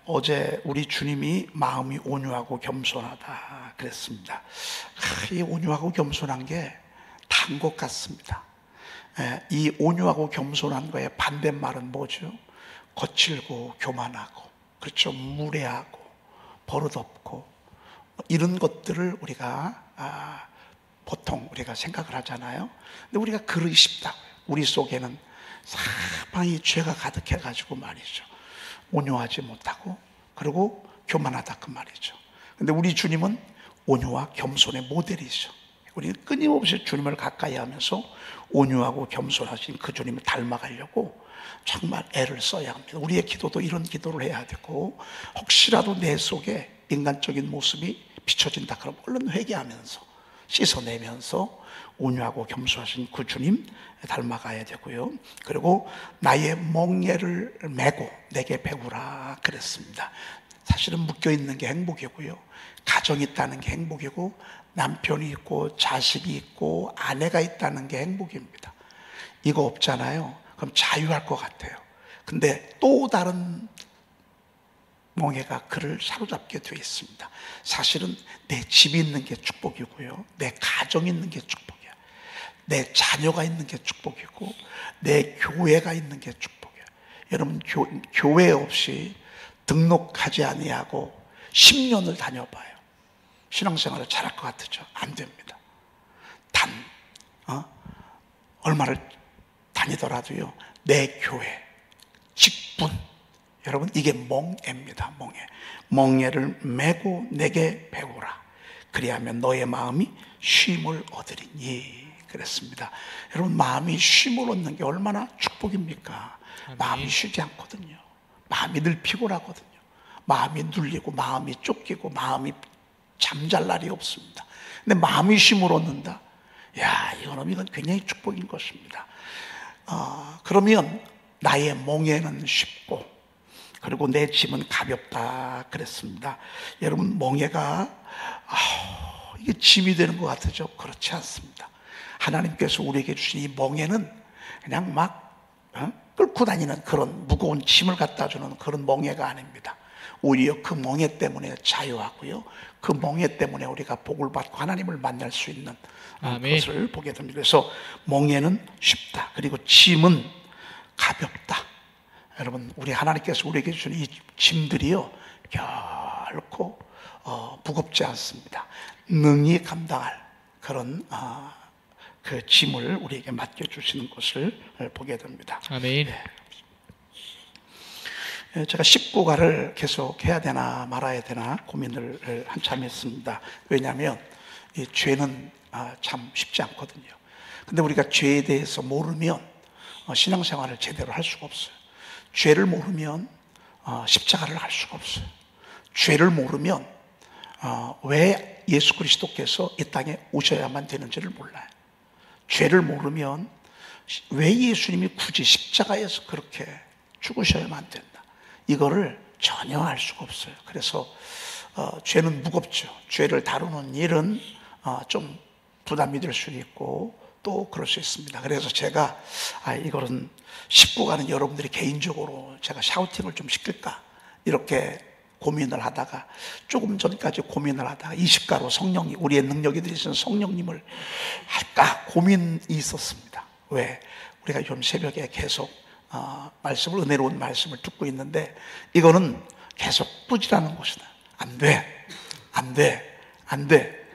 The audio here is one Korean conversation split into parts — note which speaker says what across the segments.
Speaker 1: 어제 우리 주님이 마음이 온유하고 겸손하다 그랬습니다. 이 온유하고 겸손한 게 단 것 같습니다. 이 온유하고 겸손한 거의 반대말은 뭐죠? 거칠고 교만하고, 그렇죠? 무례하고 버릇없고, 이런 것들을 우리가 보통 우리가 생각을 하잖아요. 근데 우리가 그러기 쉽다고요. 우리 속에는 사방이 죄가 가득해 가지고 말이죠, 온유하지 못하고 그리고 교만하다 그 말이죠. 근데 우리 주님은 온유와 겸손의 모델이죠. 우리는 끊임없이 주님을 가까이 하면서 온유하고 겸손하신 그 주님을 닮아가려고 정말 애를 써야 합니다. 우리의 기도도 이런 기도를 해야 되고, 혹시라도 내 속에 인간적인 모습이 비춰진다 그러면 얼른 회개하면서 씻어내면서 온유하고 겸손하신 그 주님 닮아가야 되고요. 그리고 나의 멍에를 메고 내게 배우라 그랬습니다. 사실은 묶여있는 게 행복이고요, 가정이 있다는 게 행복이고, 남편이 있고 자식이 있고 아내가 있다는 게 행복입니다. 이거 없잖아요. 그럼 자유할 것 같아요. 근데 또 다른 멍에가 그를 사로잡게 되어 있습니다. 사실은 내 집이 있는 게 축복이고요, 내 가정이 있는 게 축복이야, 내 자녀가 있는 게 축복이고, 내 교회가 있는 게 축복이야. 여러분, 교회 없이 등록하지 아니하고 10년을 다녀봐요. 신앙생활을 잘할 것 같으죠? 안 됩니다. 얼마를 다니더라도요, 내 교회, 직분, 여러분, 이게 멍에입니다. 멍에를 메고 내게 배우라. 그리하면 너의 마음이 쉼을 얻으리니 그랬습니다. 여러분, 마음이 쉼을 얻는 게 얼마나 축복입니까? 아멘. 마음이 쉬지 않거든요. 마음이 늘 피곤하거든요. 마음이 눌리고 마음이 쫓기고 마음이 잠잘 날이 없습니다. 근데 마음이 쉼을 얻는다, 이건 굉장히 축복인 것입니다. 그러면 나의 멍에는 쉽고 그리고 내 짐은 가볍다 그랬습니다. 여러분, 멍에가 이게 짐이 되는 것 같으죠? 그렇지 않습니다. 하나님께서 우리에게 주신 이 멍에는 그냥 막 끌고 다니는 그런 무거운 짐을 갖다 주는 그런 멍에가 아닙니다. 오히려 그 멍에 때문에 자유하고요, 그 멍에 때문에 우리가 복을 받고 하나님을 만날 수 있는 것을 보게 됩니다. 그래서 멍에는 쉽다, 그리고 짐은 가볍다. 여러분, 우리 하나님께서 우리에게 주신 이 짐들이요, 결코 무겁지 않습니다. 능히 감당할 그런 그 짐을 우리에게 맡겨주시는 것을 보게 됩니다.
Speaker 2: 아멘.
Speaker 1: 제가 19가를 계속 해야 되나 말아야 되나 고민을 한참 했습니다. 왜냐하면 이 죄는 참 쉽지 않거든요. 근데 우리가 죄에 대해서 모르면 신앙생활을 제대로 할 수가 없어요. 죄를 모르면 십자가를 할 수가 없어요. 죄를 모르면 왜 예수 그리스도께서 이 땅에 오셔야만 되는지를 몰라요. 죄를 모르면 왜 예수님이 굳이 십자가에서 그렇게 죽으셔야만 된다, 이거를 전혀 알 수가 없어요. 그래서 죄는 무겁죠. 죄를 다루는 일은 좀 부담이 될 수 있고 또 그럴 수 있습니다. 그래서 제가 이거는 19가는 여러분들이 개인적으로 제가 샤우팅을 좀 시킬까 이렇게 고민을 하다가, 조금 전까지 고민을 하다가 20가로 성령님, 우리의 능력이 되신 성령님을 할까 고민이 있었습니다. 왜? 우리가 요즘 새벽에 계속 말씀을, 은혜로운 말씀을 듣고 있는데 이거는 계속 꾸지라는 것이다. 안 돼.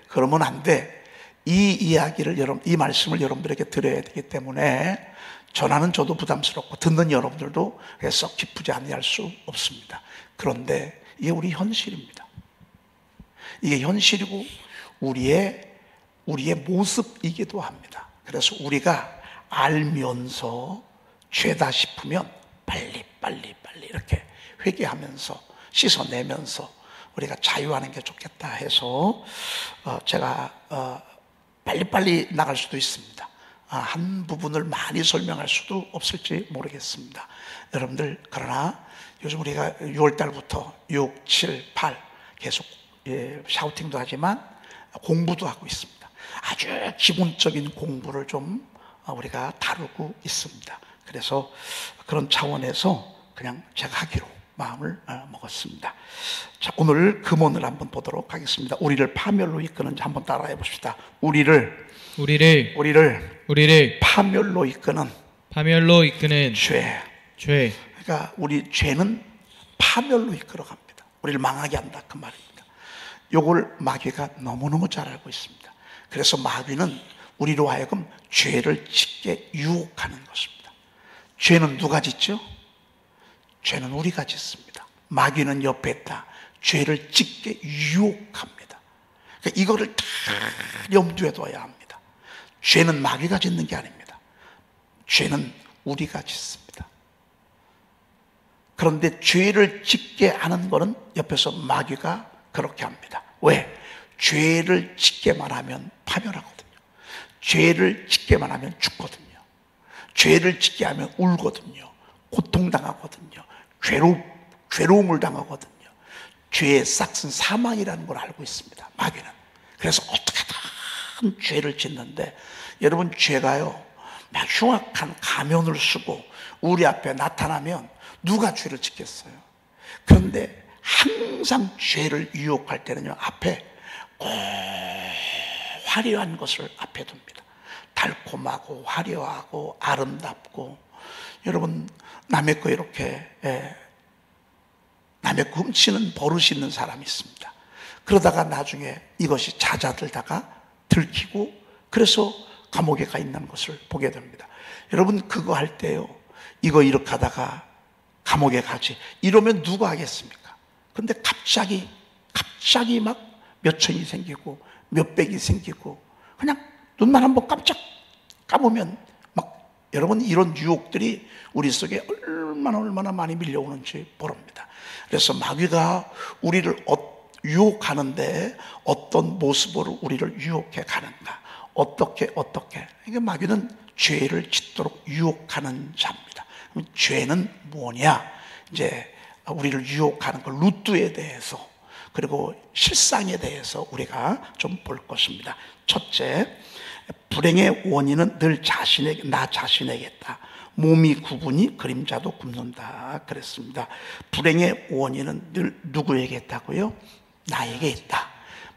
Speaker 1: 그러면 안 돼. 이 이야기를 이 말씀을 여러분들에게 드려야 되기 때문에 전하는 저도 부담스럽고 듣는 여러분들도 썩 기쁘지 아니할 수 없습니다. 그런데 이게 우리 현실입니다. 이게 현실이고 우리의 모습이기도 합니다. 그래서 우리가 알면서 죄다 싶으면 빨리 이렇게 회개하면서 씻어내면서 우리가 자유하는 게 좋겠다 해서 제가 빨리 나갈 수도 있습니다. 한 부분을 많이 설명할 수도 없을지 모르겠습니다. 여러분들, 그러나 요즘 우리가 6월달부터 6, 7, 8 계속 샤우팅도 하지만 공부도 하고 있습니다. 아주 기본적인 공부를 좀 우리가 다루고 있습니다. 그래서 그런 차원에서 그냥 제가 하기로 마음을 먹었습니다. 자, 오늘 금언을 한번 보도록 하겠습니다. 우리를 파멸로 이끄는, 한번 따라해 봅시다. 우리를 파멸로 이끄는 죄. 그러니까 우리 죄는 파멸로 이끌어 갑니다. 우리를 망하게 한다, 그 말입니다. 요걸 마귀가 너무너무 잘 알고 있습니다. 그래서 마귀는 우리로 하여금 죄를 짓게 유혹하는 것입니다. 죄는 누가 짓죠? 죄는 우리가 짓습니다. 마귀는 옆에 있다. 죄를 짓게 유혹합니다. 그러니까 이거를 다 염두에 둬야 합니다. 죄는 마귀가 짓는 게 아닙니다. 죄는 우리가 짓습니다. 그런데 죄를 짓게 하는 것은 옆에서 마귀가 그렇게 합니다. 왜? 죄를 짓게만 하면 파멸하거든요. 죄를 짓게만 하면 죽거든요. 죄를 짓게 하면 울거든요. 고통당하거든요. 괴로움을 당하거든요. 죄의 싹은 사망이라는 걸 알고 있습니다, 마귀는. 그래서 어떻게든 죄를 짓는데, 여러분, 죄가요 막 흉악한 가면을 쓰고 우리 앞에 나타나면 누가 죄를 짓겠어요? 그런데 항상 죄를 유혹할 때는요, 앞에 꼭 화려한 것을 앞에 둡니다. 달콤하고 화려하고 아름답고. 여러분, 남의 거 이렇게 남의 거 훔치는 버릇이 있는 사람이 있습니다. 그러다가 나중에 이것이 잦아들다가 들키고, 그래서 감옥에 가 있는 것을 보게 됩니다. 여러분, 그거 할 때요, 이거 이렇게 하다가 감옥에 가지, 이러면 누가 하겠습니까? 근데 갑자기 막 몇천이 생기고 몇백이 생기고, 그냥 눈만 한번 깜짝 감으면 막, 여러분, 이런 유혹들이 우리 속에 얼마나 많이 밀려오는지 모릅니다. 그래서 마귀가 우리를 유혹하는데 어떤 모습으로 우리를 유혹해 가는가, 어떻게 이게 마귀는 죄를 짓도록 유혹하는 자입니다. 그럼 죄는 뭐냐? 이제 우리를 유혹하는 그 루트에 대해서, 그리고 실상에 대해서 우리가 좀 볼 것입니다. 첫째, 불행의 원인은 늘 나 자신에게 있다. 몸이 굽으니 그림자도 굽는다 그랬습니다. 불행의 원인은 늘 누구에게 있다고요? 나에게 있다.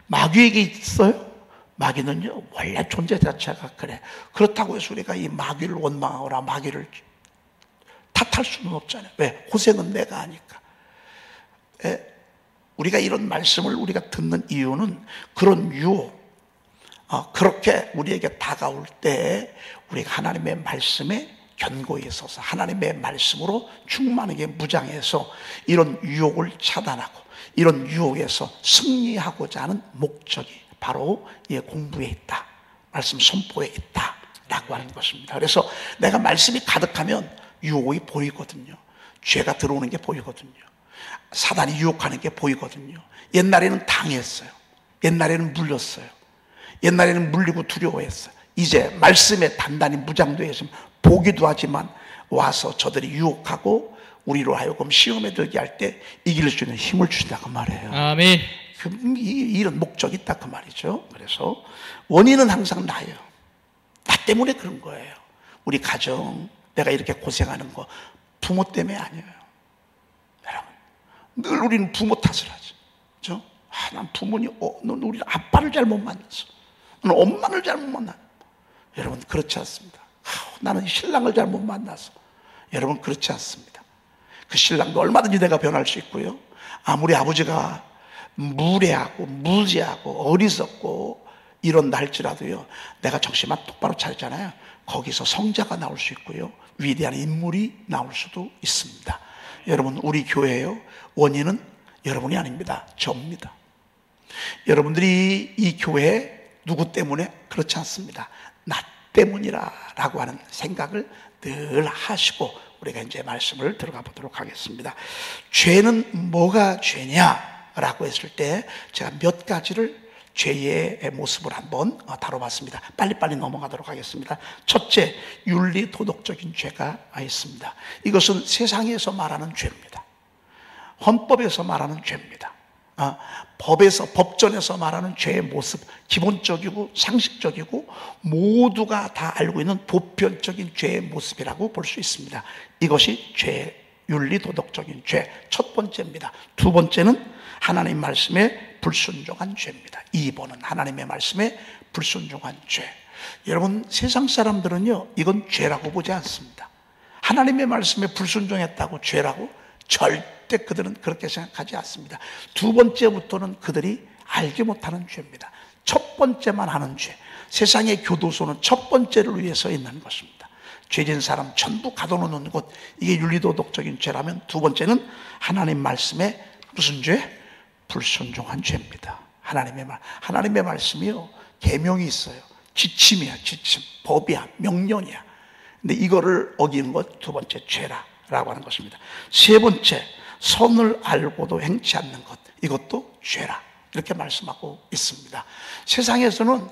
Speaker 1: 마귀에게 있어요? 마귀는요, 원래 존재 자체가 그래. 그렇다고 해서 우리가 이 마귀를 원망하거나 마귀를 탓할 수는 없잖아요. 왜? 고생은 내가 하니까. 우리가 이런 말씀을 우리가 듣는 이유는 그런 유혹, 그렇게 우리에게 다가올 때 우리가 하나님의 말씀에 견고히 서서 하나님의 말씀으로 충만하게 무장해서 이런 유혹을 차단하고 이런 유혹에서 승리하고자 하는 목적이 바로 이 공부에 있다, 말씀 선포에 있다 라고 하는 것입니다. 그래서 내가 말씀이 가득하면 유혹이 보이거든요. 죄가 들어오는 게 보이거든요. 사단이 유혹하는 게 보이거든요. 옛날에는 당했어요. 옛날에는 물렸어요. 옛날에는 물리고 두려워했어요. 이제 말씀에 단단히 무장되어 있으면 보기도 하지만 와서 저들이 유혹하고 우리로 하여금 시험에 들게 할 때 이길 수 있는 힘을 주신다 그 말이에요.
Speaker 2: 아멘.
Speaker 1: 이런 목적이 있다 그 말이죠. 그래서 원인은 항상 나예요. 나 때문에 그런 거예요. 우리 가정, 내가 이렇게 고생하는 거 부모 때문에 아니에요. 여러분, 늘 우리는 부모 탓을 하죠. 그렇죠? 난 부모님, 넌 우리 아빠를 잘못 만났어. 넌 엄마를 잘못 만났어. 여러분, 그렇지 않습니다. 나는 신랑을 잘못 만나서. 여러분, 그렇지 않습니다. 그 신랑도 얼마든지 내가 변할 수 있고요. 아무리 아버지가 무례하고 무지하고 어리석고 이런다 할지라도요, 내가 정신만 똑바로 차리잖아요. 거기서 성자가 나올 수 있고요, 위대한 인물이 나올 수도 있습니다. 여러분, 우리 교회요, 원인은 여러분이 아닙니다. 저입니다. 여러분들이 이 교회 누구 때문에? 그렇지 않습니다. 나 때문이라고 하는 생각을 늘 하시고 우리가 이제 말씀을 들어가 보도록 하겠습니다. 죄는 뭐가 죄냐라고 했을 때 제가 몇 가지를 죄의 모습을 한번 다뤄봤습니다. 빨리빨리 넘어가도록 하겠습니다. 첫째, 윤리 도덕적인 죄가 있습니다. 이것은 세상에서 말하는 죄입니다. 헌법에서 말하는 죄입니다. 법전에서 말하는 죄의 모습, 기본적이고 상식적이고 모두가 다 알고 있는 보편적인 죄의 모습이라고 볼 수 있습니다. 이것이 죄의 윤리도덕적인 죄, 첫 번째입니다. 두 번째는 하나님 말씀에 불순종한 죄입니다. 2번은 하나님의 말씀에 불순종한 죄. 여러분, 세상 사람들은요, 이건 죄라고 보지 않습니다. 하나님의 말씀에 불순종했다고 죄라고 절대 그들은 그렇게 생각하지 않습니다. 두 번째부터는 그들이 알지 못하는 죄입니다. 첫 번째만 하는 죄. 세상의 교도소는 첫 번째를 위해서 있는 것입니다. 죄진 사람 전부 가둬놓는 곳, 이게 윤리도덕적인 죄라면, 두 번째는 하나님 말씀에 무슨 죄? 불순종한 죄입니다. 하나님의 말씀이요, 계명이 있어요. 지침이야, 지침, 법이야, 명령이야. 근데 이거를 어기는 것, 두 번째 죄라라고 하는 것입니다. 세 번째, 선을 알고도 행치 않는 것, 이것도 죄라, 이렇게 말씀하고 있습니다. 세상에서는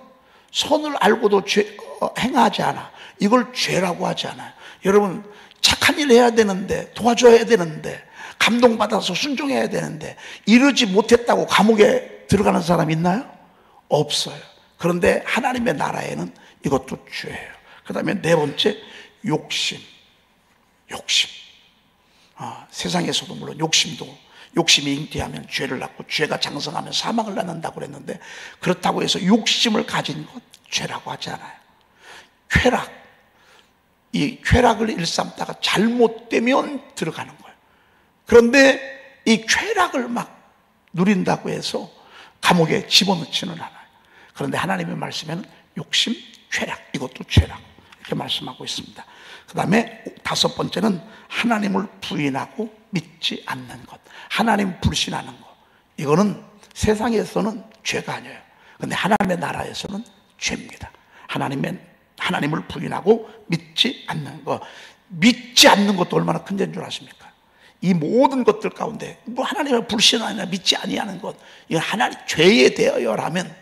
Speaker 1: 선을 알고도 행하지 않아, 이걸 죄라고 하지 않아요. 여러분, 착한 일 해야 되는데, 도와줘야 되는데, 감동받아서 순종해야 되는데 이러지 못했다고 감옥에 들어가는 사람 있나요? 없어요. 그런데 하나님의 나라에는 이것도 죄예요. 그 다음에 네 번째, 욕심. 세상에서도 물론 욕심이 잉태하면 죄를 낳고, 죄가 장성하면 사망을 낳는다고 그랬는데, 그렇다고 해서 욕심을 가진 것 죄라고 하지 않아요. 이 쾌락을 일삼다가 잘못되면 들어가는 거예요. 그런데 이 쾌락을 막 누린다고 해서 감옥에 집어넣지는 않아요. 그런데 하나님의 말씀에는 욕심, 쾌락, 이것도 죄라고 이렇게 말씀하고 있습니다. 그 다음에 다섯 번째는 하나님을 부인하고 믿지 않는 것. 하나님 불신하는 것. 이거는 세상에서는 죄가 아니에요. 그런데 하나님의 나라에서는 죄입니다. 하나님을 부인하고 믿지 않는 것. 믿지 않는 것도 얼마나 큰 죄인 줄 아십니까? 이 모든 것들 가운데 뭐 하나님을 불신하냐, 믿지 아니하는 것, 이건 하나님 죄에 대하여라면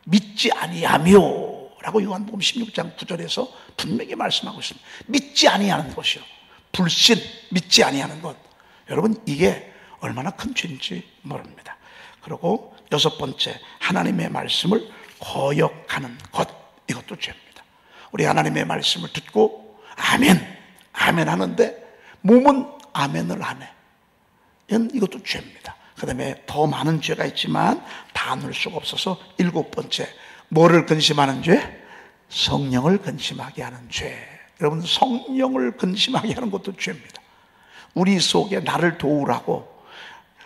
Speaker 1: 믿지 아니하며라고 요한복음 16장 9절에서 분명히 말씀하고 있습니다. 믿지 아니하는 것이요, 불신, 믿지 아니하는 것. 여러분, 이게 얼마나 큰 죄인지 모릅니다. 그리고 여섯 번째, 하나님의 말씀을 거역하는 것, 이것도 죄입니다. 우리 하나님의 말씀을 듣고 아멘 하는데 몸은 아멘을 안 해. 이것도 죄입니다. 그 다음에 더 많은 죄가 있지만 다 넣을 수가 없어서 일곱 번째, 뭐를 근심하는 죄? 성령을 근심하게 하는 죄. 여러분, 성령을 근심하게 하는 것도 죄입니다. 우리 속에 나를 도우라고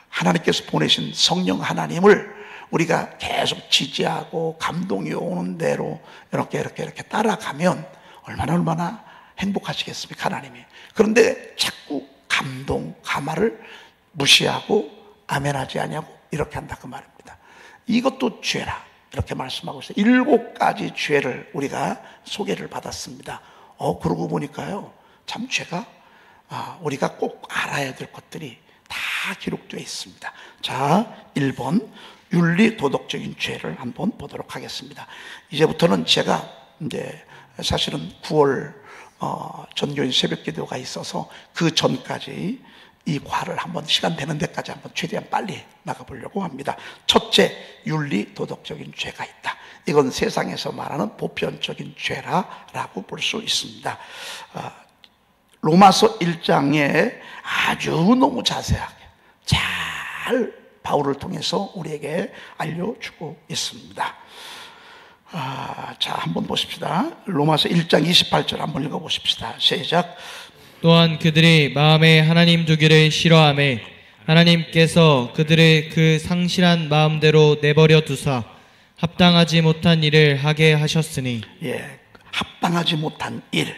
Speaker 1: 하나님께서 보내신 성령 하나님을 우리가 계속 지지하고 감동이 오는 대로 이렇게 따라가면 얼마나 행복하시겠습니까, 하나님이. 그런데 자꾸 감동, 감화를 무시하고 아멘하지 않냐고 이렇게 한다, 그 말입니다. 이것도 죄라, 이렇게 말씀하고 있어요. 7가지 죄를 우리가 소개를 받았습니다. 그러고 보니까요, 참 죄가 우리가 꼭 알아야 될 것들이 다 기록되어 있습니다. 자, 1번 윤리도덕적인 죄를 한번 보도록 하겠습니다. 이제부터는 제가 이제 사실은 9월 전교인 새벽기도가 있어서 그 전까지 이 과를 한번 시간 되는 데까지 한번 최대한 빨리 나가보려고 합니다. 첫째, 윤리도덕적인 죄가 있다. 이건 세상에서 말하는 보편적인 죄라고 볼 수 있습니다. 로마서 1장에 아주 너무 자세하게 잘 바울을 통해서 우리에게 알려주고 있습니다. 자, 한번 보십시다. 로마서 1장 28절 한번 읽어보십시다. 시작.
Speaker 2: 또한 그들이 마음에 하나님 두기를 싫어하매 하나님께서 그들의 그 상실한 마음대로 내버려 두사 합당하지 못한 일을 하게 하셨으니.
Speaker 1: 합당하지 못한 일,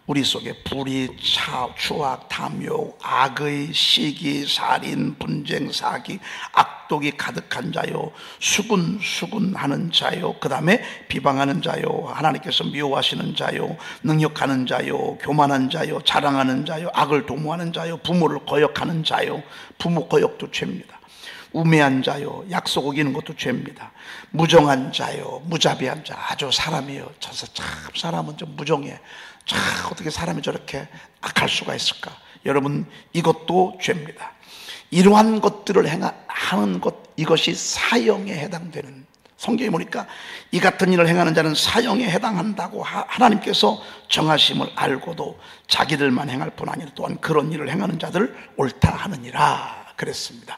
Speaker 1: 우리 속에 불의, 추악, 탐욕, 악의, 시기, 살인, 분쟁, 사기, 악독이 가득한 자요, 수군하는 자요, 그 다음에 비방하는 자요, 하나님께서 미워하시는 자요, 능욕하는 자요, 교만한 자요, 자랑하는 자요, 악을 도모하는 자요, 부모를 거역하는 자요. 부모 거역도 죄입니다. 우매한 자요, 약속 어기는 것도 죄입니다. 무정한 자요, 무자비한 자. 아주 사람이요, 참 사람은 좀 무정해. 참 어떻게 사람이 저렇게 악할 수가 있을까? 여러분, 이것도 죄입니다. 이러한 것들을 하는 것, 이것이 사형에 해당되는 성경에 보니까 이 같은 일을 행하는 자는 사형에 해당한다고 하나님께서 정하심을 알고도 자기들만 행할 뿐 아니라 또한 그런 일을 행하는 자들을 옳다 하느니라 그랬습니다.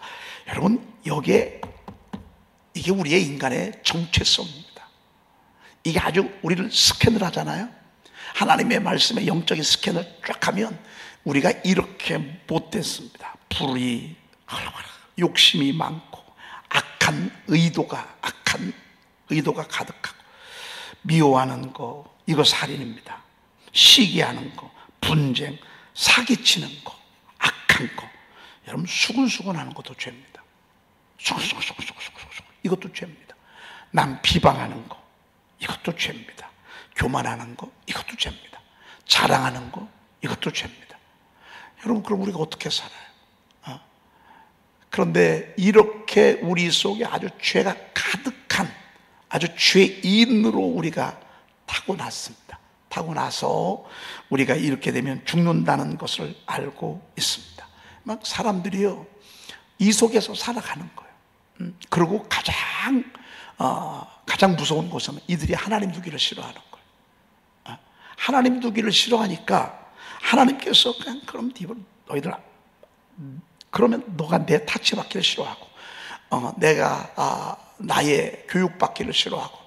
Speaker 1: 여러분, 이게 우리의 인간의 정체성입니다. 이게 아주 우리를 스캔을 하잖아요. 하나님의 말씀에 영적인 스캔을 쫙 하면 우리가 이렇게 못됐습니다. 불의, 욕심이 많고 악한 의도가 가득하고, 미워하는 거, 이거 살인입니다. 시기하는 거, 분쟁, 사기치는 거, 악한 거. 여러분, 수근수근하는 것도 죄입니다. 수근수근 이것도 죄입니다. 남 비방하는 거, 이것도 죄입니다. 교만하는 거, 이것도 죄입니다. 자랑하는 거, 이것도 죄입니다. 여러분, 그럼 우리가 어떻게 살아요? 그런데 이렇게 우리 속에 아주 죄가 가득한, 아주 죄인으로 우리가 타고났습니다. 타고나서 우리가 이렇게 되면 죽는다는 것을 알고 있습니다. 막 사람들이요, 이 속에서 살아가는 거예요. 그리고 가장 무서운 것은 이들이 하나님 두기를 싫어하는 거예요. 하나님 두기를 싫어하니까 하나님께서 그냥 그럼 너희들, 그러면 너가 내 타치받기를 싫어하고, 내가 나의 교육받기를 싫어하고,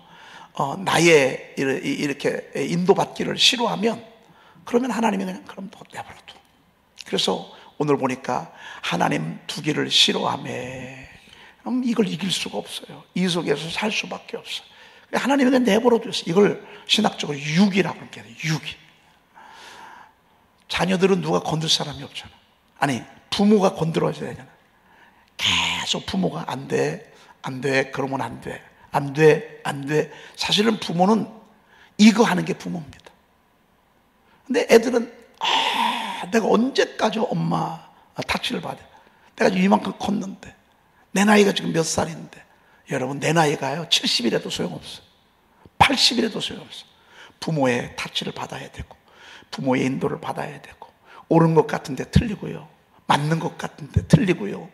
Speaker 1: 나의 이렇게 인도받기를 싫어하면, 그러면 하나님이 그럼 너 내버려둬. 그래서 오늘 보니까 하나님 두기를 싫어하며, 그럼 이걸 이길 수가 없어요. 이 속에서 살 수밖에 없어요. 하나님이 그냥 내버려두었어요. 이걸 신학적으로 유기라고 해요. 유기. 자녀들은 누가 건들 사람이 없잖아. 아니, 부모가 건드려줘야 되잖아. 계속 부모가 안 돼, 그러면 안 돼. 사실은 부모는 이거 하는 게 부모입니다. 근데 애들은 내가 언제까지 엄마 타치를 받아? 내가 지금 이만큼 컸는데, 내 나이가 지금 몇 살인데. 여러분, 내 나이가요 70이라도 소용없어요. 80이라도 소용없어요. 부모의 타치를 받아야 되고, 부모의 인도를 받아야 되고, 옳은 것 같은데 틀리고요, 맞는 것 같은데 틀리고요,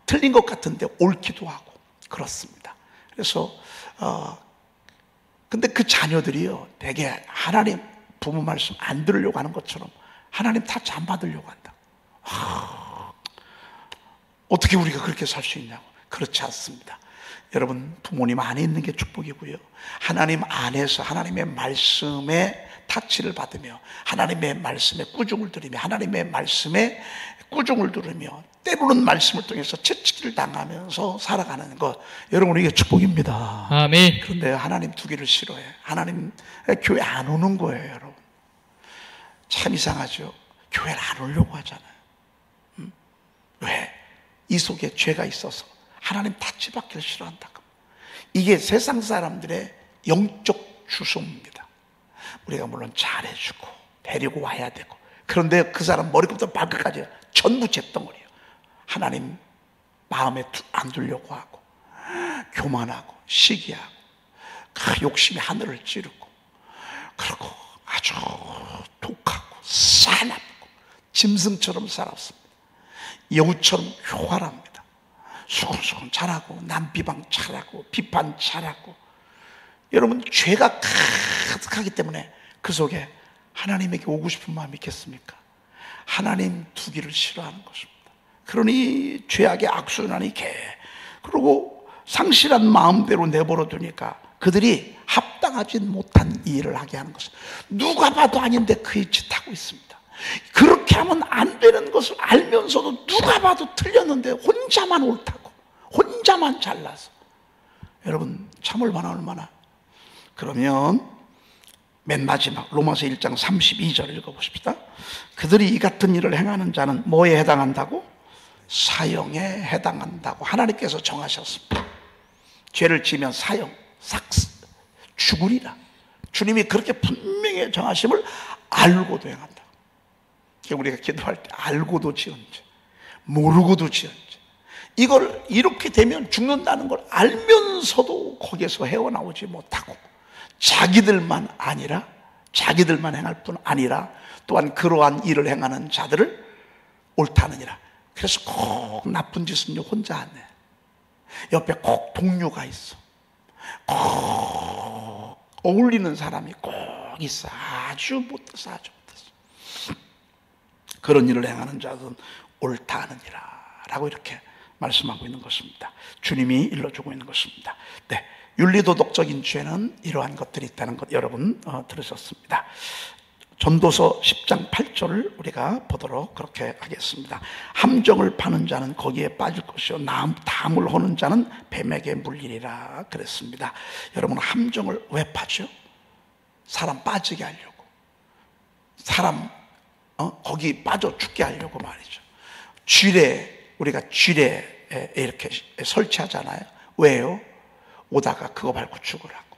Speaker 1: 틀린 것 같은데 옳기도 하고 그렇습니다. 그래서 근데 그 자녀들이요, 되게 하나님 부모 말씀 안 들으려고 하는 것처럼 하나님 타치 안 받으려고 한다. 어떻게 우리가 그렇게 살 수 있냐고. 그렇지 않습니다. 여러분, 부모님 안에 있는 게 축복이고요, 하나님 안에서 하나님의 말씀에 타치를 받으며 하나님의 말씀에 꾸중을 들으며 하나님의 말씀에 꾸중을 들으며 때로는 말씀을 통해서 채찍질 당하면서 살아가는 것, 여러분, 이게 축복입니다.
Speaker 2: 아멘.
Speaker 1: 그런데 하나님 두기를 싫어해. 하나님 교회 안 오는 거예요. 여러분, 참 이상하죠. 교회를 안 오려고 하잖아요. 왜? 이 속에 죄가 있어서 하나님 타치받기를 싫어한다고. 이게 세상 사람들의 영적 주소입니다. 우리가 물론 잘해주고 데리고 와야 되고, 그런데 그 사람 머리부터 발끝까지 전부 잿덩어리예요. 하나님 마음에 안 두려고 하고, 교만하고 시기하고, 욕심이 하늘을 찌르고, 그리고 아주 독하고 사납고 짐승처럼 살았습니다. 여우처럼 효활합니다. 수근수근 잘하고, 남 비방 잘하고, 비판 잘하고. 여러분, 죄가 가득하기 때문에 그 속에 하나님에게 오고 싶은 마음이 있겠습니까? 하나님 두기를 싫어하는 것입니다. 그러니 죄악의 악순환이 그리고 상실한 마음대로 내버려 두니까 그들이 합당하지 못한 일을 하게 하는 것은, 누가 봐도 아닌데 그 짓하고 있습니다. 그렇게 하면 안 되는 것을 알면서도 누가 봐도 틀렸는데 혼자만 옳다고, 혼자만 잘나서. 여러분, 참 얼마나. 그러면 맨 마지막 로마서 1장 32절 읽어보십시다. 그들이 이 같은 일을 행하는 자는 뭐에 해당한다고? 사형에 해당한다고 하나님께서 정하셨습니다. 죄를 지으면 사형, 죽으리라. 주님이 그렇게 분명히 정하심을 알고도 행한다. 우리가 기도할 때 알고도 지은 죄, 모르고도 지은 죄, 이걸 이렇게 되면 죽는다는 걸 알면서도 거기에서 헤어나오지 못하고, 자기들만 행할 뿐 아니라 또한 그러한 일을 행하는 자들을 옳다느니라. 그래서 꼭 나쁜 짓은 혼자 안 해. 옆에 꼭 동료가 있어. 꼭 어울리는 사람이 꼭 있어. 아주 못해서 아주 못해서. 그런 일을 행하는 자는 옳다 하느니라 라고 이렇게 말씀하고 있는 것입니다. 주님이 일러주고 있는 것입니다. 네, 윤리도덕적인 죄는 이러한 것들이 있다는 것 여러분 들으셨습니다. 전도서 10장 8절을 우리가 보도록 그렇게 하겠습니다. 함정을 파는 자는 거기에 빠질 것이요 담을 허는 자는 뱀에게 물리리라 그랬습니다. 여러분, 함정을 왜 파죠? 사람 빠지게 하려고, 사람 거기 빠져 죽게 하려고 말이죠. 우리가 쥐레 이렇게 설치하잖아요. 왜요? 오다가 그거 밟고 죽으라고,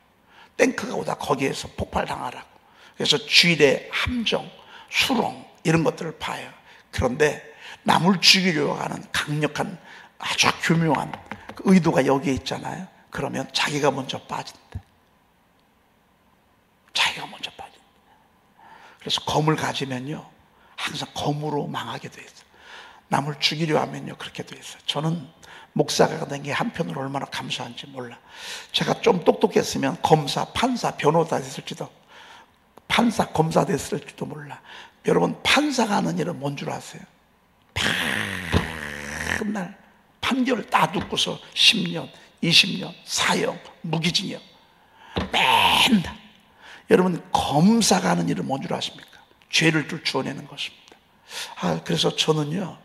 Speaker 1: 탱크가 오다 거기에서 폭발당하라고. 그래서 쥐레, 함정, 수렁 이런 것들을 파요. 그런데 남을 죽이려고 하는 강력한 아주 교묘한 그 의도가 여기에 있잖아요. 그러면 자기가 먼저 빠진대. 자기가 먼저 빠진대. 그래서 검을 가지면요 항상 검으로 망하게 돼 있어요. 남을 죽이려 하면요 그렇게 돼 있어요. 저는 목사가 된 게 한편으로 얼마나 감사한지 몰라. 제가 좀 똑똑했으면 검사, 판사, 변호사 됐을지도, 판사, 검사 됐을지도 몰라. 여러분, 판사가 하는 일은 뭔 줄 아세요? 맨날 판결을 다 듣고서 10년, 20년, 사형, 무기징역 맨날. 여러분, 검사가 하는 일은 뭔 줄 아십니까? 죄를 쫓아내는 것입니다. 그래서 저는요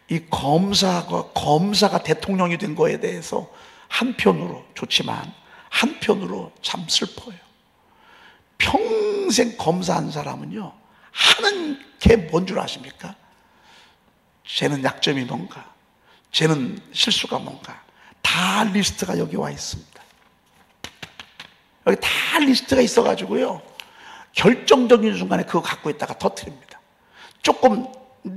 Speaker 1: 이 검사가 대통령이 된 거에 대해서 한편으로 좋지만 한편으로 참 슬퍼요. 평생 검사한 사람은요 하는 게 뭔 줄 아십니까? 쟤는 약점이 뭔가, 쟤는 실수가 뭔가 다 리스트가 여기 와 있습니다. 여기 다 리스트가 있어가지고요 결정적인 순간에 그거 갖고 있다가 터뜨립니다. 조금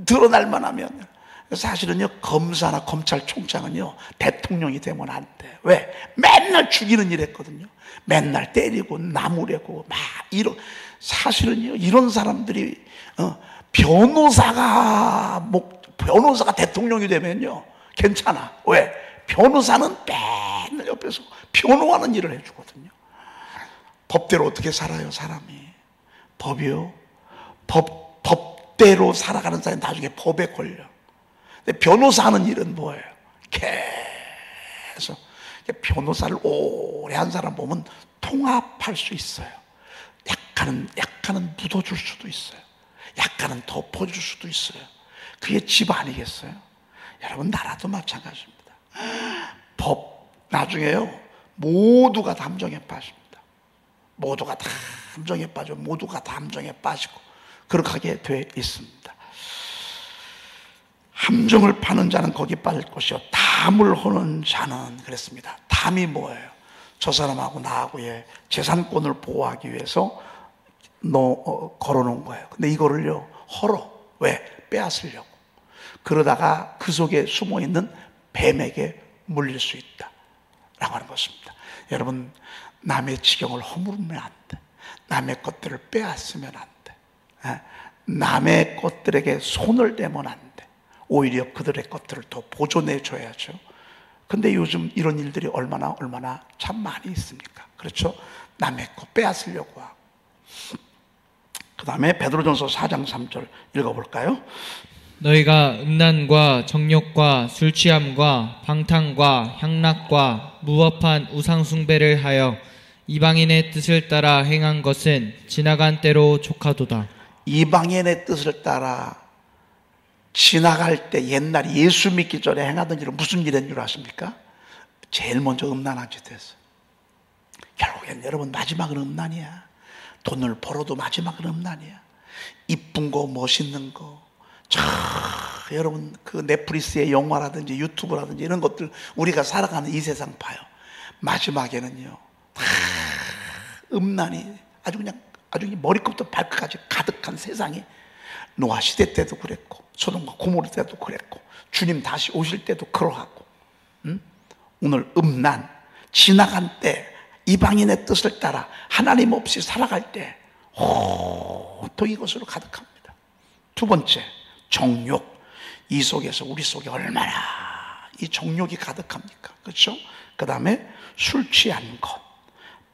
Speaker 1: 드러날만 하면. 사실은요 검사나 검찰총장은요 대통령이 되면 안 돼. 왜? 맨날 죽이는 일 했거든요. 맨날 때리고 나무래고 막 사실은요 이런 사람들이 변호사가 대통령이 되면요 괜찮아. 왜? 변호사는 맨날 옆에서 변호하는 일을 해주거든요. 법대로 어떻게 살아요 사람이? 법이요? 법대로 살아가는 사람이 나중에 법에 걸려. 근데 변호사 하는 일은 뭐예요? 계속 변호사를 오래 한 사람 보면 통합할 수 있어요. 약간은 묻어줄 수도 있어요. 약간은 덮어줄 수도 있어요. 그게 집 아니겠어요? 여러분, 나라도 마찬가지입니다. 법 나중에요 모두가 다 함정에 빠집니다. 모두가 다 함정에 빠져, 모두가 다 함정에 빠지고 그렇게 돼 있습니다. 함정을 파는 자는 거기 빠질 것이요 담을 허는 자는 그랬습니다. 담이 뭐예요? 저 사람하고 나하고의 재산권을 보호하기 위해서 걸어놓은 거예요. 근데 이거를요 헐어. 왜? 빼앗으려고. 그러다가 그 속에 숨어있는 뱀에게 물릴 수 있다 라고 하는 것입니다. 여러분, 남의 지경을 허물으면 안 돼. 남의 것들을 빼앗으면 안 돼. 남의 것들에게 손을 대면 안 돼. 오히려 그들의 것들을 더 보존해 줘야죠. 근데 요즘 이런 일들이 얼마나 참 많이 있습니까? 그렇죠? 남의 것 빼앗으려고 하고. 그 다음에 베드로전서 4장 3절 읽어볼까요?
Speaker 2: 너희가 음란과 정욕과 술취함과 방탕과 향락과 무법한 우상숭배를 하여 이방인의 뜻을 따라 행한 것은 지나간 때로 족하도다.
Speaker 1: 이방인의 뜻을 따라 지나갈 때 옛날 예수 믿기 전에 행하던 일은 무슨 일인 줄 아십니까? 제일 먼저 음란한 짓 했어요. 결국엔 여러분 마지막은 음란이야. 돈을 벌어도 마지막은 음란이야. 이쁜 거, 멋있는 거. 여러분 그 넷플릭스의 영화라든지 유튜브라든지 이런 것들 우리가 살아가는 이 세상 봐요. 마지막에는요 다 음란이 아주 머리끝부터 발끝까지 가득한 세상이 노아 시대 때도 그랬고 소돔과 고모라 때도 그랬고 주님 다시 오실 때도 그러하고 오늘 음란 지나간 때 이방인의 뜻을 따라 하나님 없이 살아갈 때 온통 이것으로 가득합니다. 두 번째, 정욕. 이 속에서 우리 속에 얼마나 이 정욕이 가득합니까? 그렇죠? 그 다음에 술 취한 것.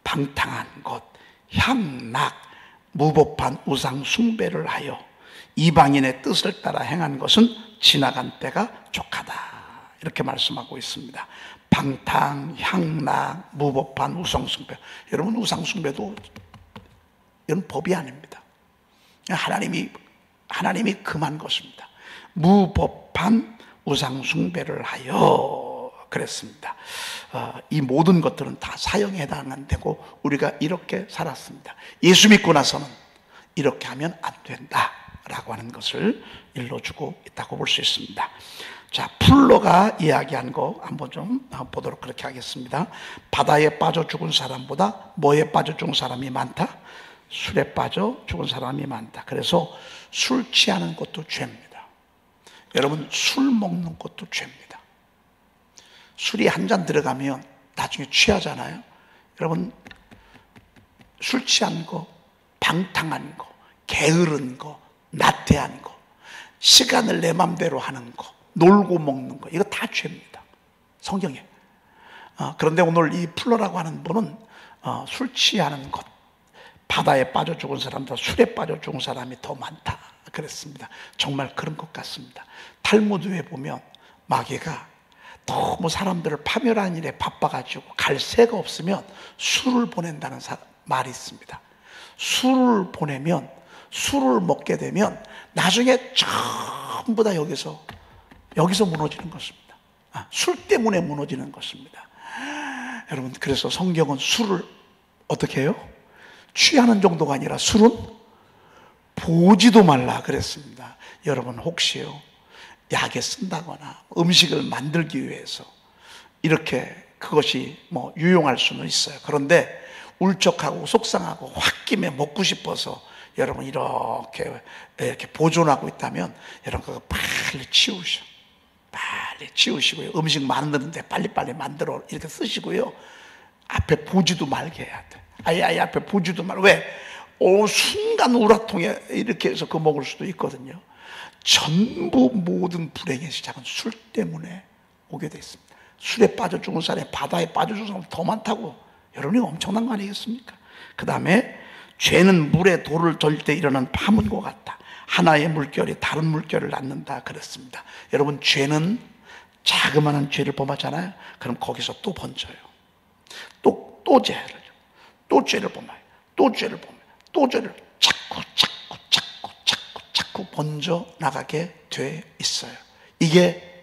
Speaker 1: 방탕한 것, 향락, 무법한 우상 숭배를 하여 이방인의 뜻을 따라 행한 것은 지나간 때가 족하다. 이렇게 말씀하고 있습니다. 방탕, 향락, 무법한 우상 숭배. 여러분, 우상 숭배도 이건 법이 아닙니다. 하나님이 금한 것입니다. 무법한 우상 숭배를 하여 그랬습니다. 이 모든 것들은 다 사형에 해당되고 우리가 이렇게 살았습니다. 예수 믿고 나서는 이렇게 하면 안 된다라고 하는 것을 일러주고 있다고 볼 수 있습니다. 자, 풀로가 이야기한 거 한번 좀 보도록 그렇게 하겠습니다. 바다에 빠져 죽은 사람보다 뭐에 빠져 죽은 사람이 많다? 술에 빠져 죽은 사람이 많다. 그래서 술 취하는 것도 죄입니다. 여러분, 술 먹는 것도 죄입니다. 술이 한 잔 들어가면 나중에 취하잖아요. 여러분, 술 취한 거, 방탕한 거, 게으른 거, 나태한 거, 시간을 내 맘대로 하는 거, 놀고 먹는 거, 이거 다 죄입니다. 성경에. 그런데 오늘 이 플로라고 하는 분은 술 취하는 것, 바다에 빠져 죽은 사람보다 술에 빠져 죽은 사람이 더 많다 그랬습니다. 정말 그런 것 같습니다. 탈무드에 보면 마귀가 너무 사람들을 파멸하는 일에 바빠가지고 갈 새가 없으면 술을 보낸다는 말이 있습니다. 술을 보내면, 술을 먹게 되면 나중에 전부 다 여기서 무너지는 것입니다. 술 때문에 무너지는 것입니다. 여러분, 그래서 성경은 술을 어떻게 해요? 취하는 정도가 아니라 술은 보지도 말라 그랬습니다. 여러분, 혹시요 약에 쓴다거나 음식을 만들기 위해서 이렇게 그것이 유용할 수는 있어요. 그런데 울적하고 속상하고 홧김에 먹고 싶어서 여러분 이렇게 보존하고 있다면 여러분 그거 빨리 치우시고요. 음식 만드는데 빨리빨리 만들어 이렇게 쓰시고요. 앞에 보지도 말게 해야 돼. 아예 앞에 보지도 말. 왜? 순간 우라통에 이렇게 해서 그 먹을 수도 있거든요. 전부 모든 불행의 시작은 술 때문에 오게 돼 있습니다. 술에 빠져 죽은 사람이 바다에 빠져 죽은 사람이 더 많다고. 여러분이 엄청난 거 아니겠습니까? 그 다음에 죄는 물에 돌을 돌 때 일어나는 파문과 같다. 하나의 물결이 다른 물결을 낳는다 그랬습니다. 여러분, 죄는 자그마한 죄를 범하잖아요. 그럼 거기서 또 번져요. 또 죄를 범해요. 또 죄를 자꾸 번져 나가게 돼 있어요. 이게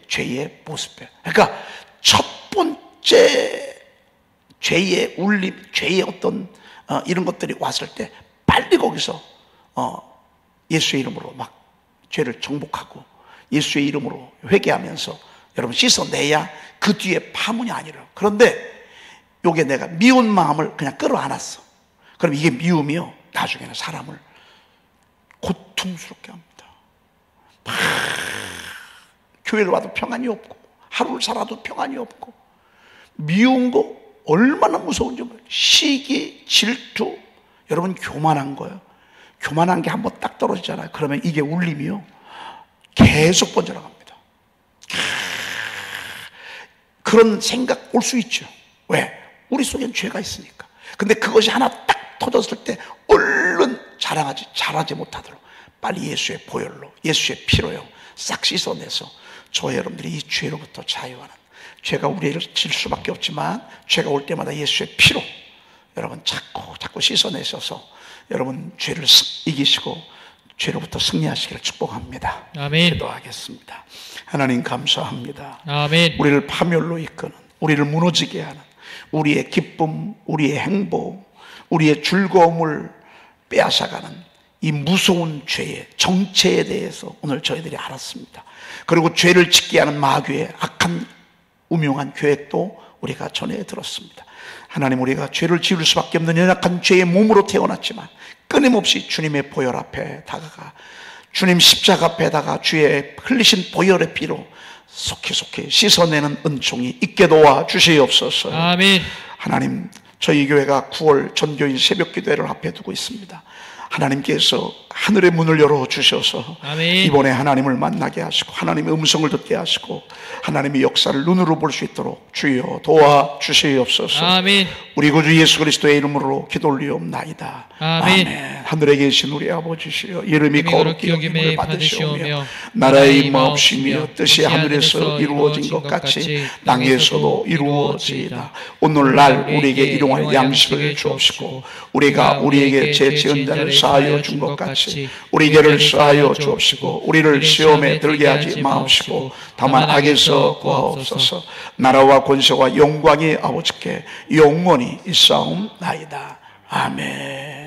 Speaker 1: 죄의 모습이에요. 그러니까 첫 번째 죄의 울림, 죄의 어떤 이런 것들이 왔을 때 빨리 거기서 예수의 이름으로 막 죄를 정복하고 예수의 이름으로 회개하면서 여러분 씻어내야 그 뒤에 파문이 아니라. 그런데 요게 내가 미운 마음을 그냥 끌어안았어. 그럼 이게 미움이요 나중에는 사람을 고통스럽게 합니다. 막 교회를 와도 평안이 없고 하루를 살아도 평안이 없고. 미운 거 얼마나 무서운지 몰라요. 시기, 질투. 여러분, 교만한 거예요. 교만한 게 한번 딱 떨어지잖아요. 그러면 이게 울림이요 계속 번져나갑니다. 그런 생각 올 수 있죠. 왜? 우리 속엔 죄가 있으니까. 근데 그것이 하나 딱 터졌을 때 얼른 자라지 못하도록 빨리 예수의 보혈로, 예수의 피로요 싹 씻어내서 저 여러분들이 이 죄로부터 자유하는, 죄가 우리를 질 수밖에 없지만 죄가 올 때마다 예수의 피로 여러분 자꾸 씻어내셔서 여러분 죄를 이기시고 죄로부터 승리하시기를 축복합니다.
Speaker 2: 아멘.
Speaker 1: 기도하겠습니다. 하나님 감사합니다.
Speaker 2: 아멘.
Speaker 1: 우리를 파멸로 이끄는, 우리를 무너지게 하는, 우리의 기쁨, 우리의 행복, 우리의 즐거움을 빼앗아가는 이 무서운 죄의 정체에 대해서 오늘 저희들이 알았습니다. 그리고 죄를 짓게 하는 마귀의 악한 음흉한 계획도 우리가 전해 들었습니다. 하나님, 우리가 죄를 지을 수밖에 없는 연약한 죄의 몸으로 태어났지만 끊임없이 주님의 보혈 앞에 다가가 주님 십자가 앞에다가 주의 흘리신 보혈의 피로 속히 씻어내는 은총이 있게 도와 주시옵소서.
Speaker 2: 아멘.
Speaker 1: 하나님, 저희 교회가 9월 전교인 새벽 기도회를 앞에 두고 있습니다. 하나님께서 하늘의 문을 열어주셔서
Speaker 2: 아멘.
Speaker 1: 이번에 하나님을 만나게 하시고 하나님의 음성을 듣게 하시고 하나님의 역사를 눈으로 볼 수 있도록 주여 도와주시옵소서.
Speaker 2: 아멘.
Speaker 1: 우리 구주 예수 그리스도의 이름으로 기도 올리옵나이다.
Speaker 2: 아멘.
Speaker 1: 아멘. 하늘에 계신 우리 아버지시여 이름이 거룩히 여김을 받으시오며
Speaker 2: 나라의
Speaker 1: 나라의 마옵시며 뜻이 하늘에서 이루어진 것 같이 땅에서도 이루어지이다. 오늘날 우리에게 일용할 양식을 주옵시고 우리가 우리에게 죄 지은 자를 사하여 준 것 같이 우리 죄를 사하여 주옵시고 우리를 시험에 들게 하지 마옵시고 다만 악에서 구하옵소서. 나라와 권세와 영광이 아버지께 영원히 있사옵나이다. 아멘.